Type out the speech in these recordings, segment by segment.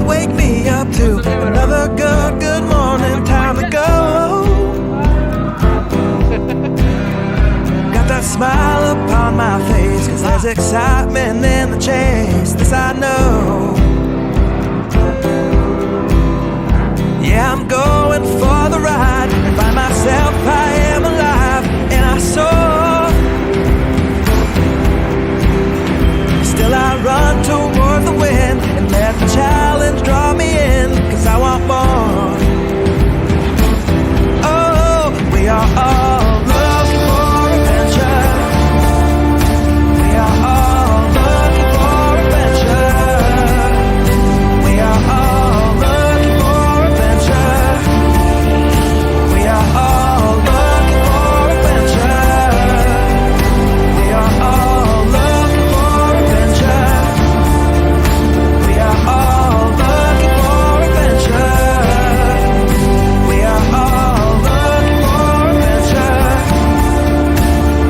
wake me up to another good morning. Time to go. Got that smile upon my face, 'cause there's excitement in the chase. This I know. Yeah, I'm going for the ride and find myself I am alive and I soar. Still I run toward the wind and let the challenge draw me in, 'cause I want more. Oh, we are all looking for adventure. We are all looking for adventure. We are all looking for adventure. We are all looking for adventure. We are all looking for adventure. We are all looking for adventure. We are all looking for adventure.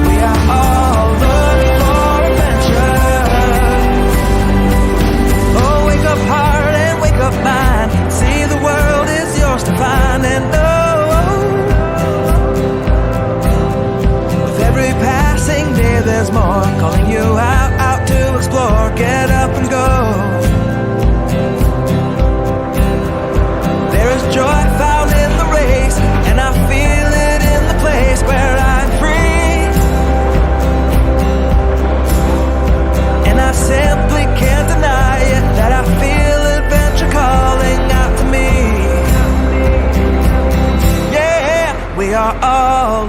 We are all looking for adventure. Oh, wake up heart and wake up mind. See, the world is yours to find and know. With every passing day there's more, calling you out to explore. Get up and go. There is joy found in the race, and I feel it in the place where I'm free. And I simply can't deny it, that I feel adventure calling out to me. Yeah, we are all